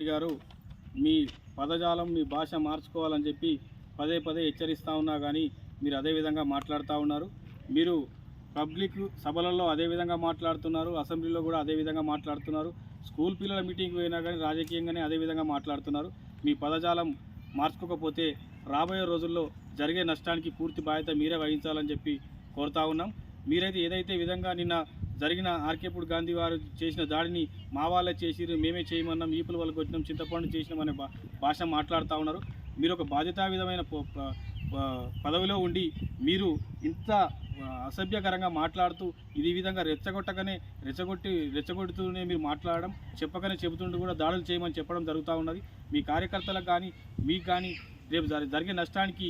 గారు మీ పదజాలం మీ భాష మార్చుకోవాలని చెప్పి పదే పదే హెచ్చరిస్తూ ఉన్నా కానీ మీరు అదే విధంగా మాట్లాడుతూ ఉన్నారు. మీరు పబ్లిక్ సభలలో అదే విధంగా మాట్లాడుతున్నారు, అసెంబ్లీలో కూడా అదే విధంగా మాట్లాడుతున్నారు, స్కూల్ పిల్లల మీటింగ్కి పోయినా కానీ రాజకీయంగానే అదే విధంగా మాట్లాడుతున్నారు. మీ పదజాలం మార్చుకోకపోతే రాబోయే రోజుల్లో జరిగే నష్టానికి పూర్తి బాధ్యత మీరే వహించాలని చెప్పి కోరుతా ఉన్నాం. మీరైతే ఏదైతే విధంగా నిన్న జరిగిన ఆర్కేపూడి గాంధీ వారు చేసిన దాడిని మా వాళ్ళే చేసిరు, మేమే చేయమన్నాం, ఈపుల వాళ్ళకి వచ్చినాం, చింతపండు చేసినాం అనే భాష మాట్లాడుతూ ఉన్నారు. మీరు ఒక బాధ్యతావిధమైన పదవిలో ఉండి మీరు ఇంత అసభ్యకరంగా మాట్లాడుతూ ఇది విధంగా రెచ్చగొడుతూనే మీరు మాట్లాడడం, చెప్పకనే చెబుతుంటూ కూడా దాడులు చేయమని చెప్పడం జరుగుతూ ఉన్నది. మీ కార్యకర్తలకు కానీ మీకు కానీ రేపు జరిగే నష్టానికి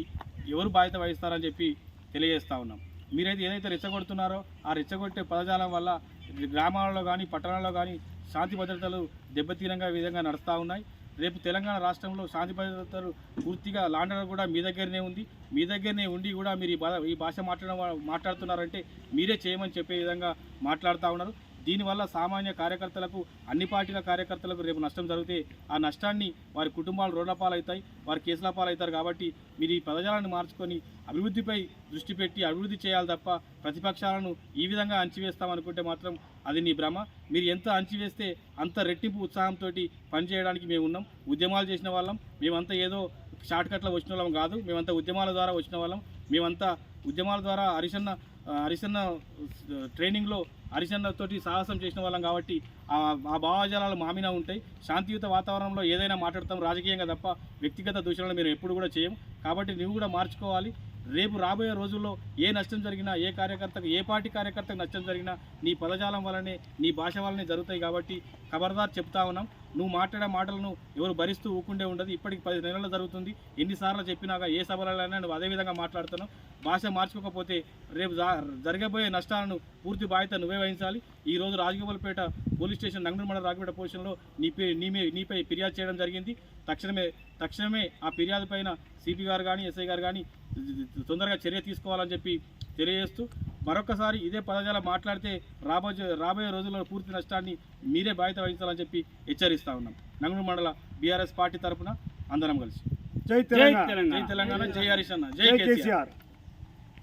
ఎవరు బాధ్యత వహిస్తారని చెప్పి తెలియజేస్తూ ఉన్నాం. మీరైతే ఏదైతే రెచ్చగొడుతున్నారో ఆ రెచ్చగొట్టే పదజాలం వల్ల గ్రామాలలో కానీ పట్టణాల్లో కానీ శాంతి భద్రతలు దెబ్బతీనంగా విధంగా నడుస్తూ ఉన్నాయి. రేపు తెలంగాణ రాష్ట్రంలో శాంతి భద్రతలు పూర్తిగా లాండర్ కూడా మీ దగ్గరనే ఉంది. మీ దగ్గరనే ఉండి కూడా మీరు ఈ భాష మాట్లాడుతున్నారంటే మీరే చేయమని చెప్పే విధంగా మాట్లాడుతూ ఉన్నారు. దీనివల్ల సామాన్య కార్యకర్తలకు, అన్ని పార్టీల కార్యకర్తలకు రేపు నష్టం జరిగితే ఆ నష్టాన్ని వారి కుటుంబాలు రోడ్ల పాలవుతాయి, వారి కేసుల పాలవుతారు. కాబట్టి మీరు ఈ పదజాలాన్ని మార్చుకొని అభివృద్ధిపై దృష్టి పెట్టి అభివృద్ధి చేయాలి తప్ప ప్రతిపక్షాలను ఈ విధంగా అణచివేస్తామనుకుంటే మాత్రం అది నీ భ్రమ. మీరు ఎంత అణచివేస్తే అంత రెట్టింపు ఉత్సాహంతో పనిచేయడానికి మేము ఉన్నాం. ఉద్యమాలు చేసిన వాళ్ళం మేమంతా ఏదో షార్ట్కట్లో వచ్చిన వాళ్ళం కాదు. మేమంతా ఉద్యమాల ద్వారా వచ్చిన వాళ్ళం. మేమంతా ఉద్యమాల ద్వారా హరిశన్న ట్రైనింగ్లో హరిశన్నతోటి సాహసం చేసిన వాళ్ళం. కాబట్టి ఆ భావజాలాలు మామిన ఉంటాయి. శాంతియుత వాతావరణంలో ఏదైనా మాట్లాడతాం రాజకీయంగా తప్ప వ్యక్తిగత దూషణలు మేము ఎప్పుడు కూడా చేయం. కాబట్టి నువ్వు కూడా మార్చుకోవాలి. రేపు రాబోయే రోజుల్లో ఏ నష్టం జరిగినా, ఏ కార్యకర్తకు, ఏ పార్టీ కార్యకర్తకు నష్టం జరిగినా నీ పదజాలం వల్లనే, నీ భాష వల్లనే జరుగుతాయి. కాబట్టి ఖబర్దార్ చెప్తా ఉన్నాం. నువ్వు మాట్లాడే మాటలను ఎవరు భరిస్తూ ఊకుండే ఉండదు. ఇప్పటికి 10 నెలలు జరుగుతుంది. ఎన్నిసార్లు చెప్పినాక ఏ సభలైనా నువ్వు అదే విధంగా మాట్లాడుతున్నావు. భాష మార్చుకోకపోతే రేపు జరగబోయే నష్టాలను పూర్తి బాధ్యత నువ్వే వహించాలి. ఈరోజు రాజగోపాల్పేట పోలీస్ స్టేషన్, నంగనూరు మండల రాజగోపాల్పేట పోలీసులో నీపై ఫిర్యాదు చేయడం జరిగింది. తక్షణమే ఆ ఫిర్యాదు పైన సిపి గారు కానీ ఎస్ఐ గారు కానీ తొందరగా చర్య తీసుకోవాలని చెప్పి తెలియజేస్తూ మరొకసారి ఇదే పదజాలం మాట్లాడితే రాబోయే రోజుల్లో పూర్తి నష్టాన్ని మీరే బాధ్యత వహించాలని చెప్పి హెచ్చరిస్తా ఉన్నాం. నంగనూరు మండల బీఆర్ఎస్ పార్టీ తరఫున అందరం కలిసి జై తెలంగాణ, జై హరీష్ అన్న, జై కేసీఆర్.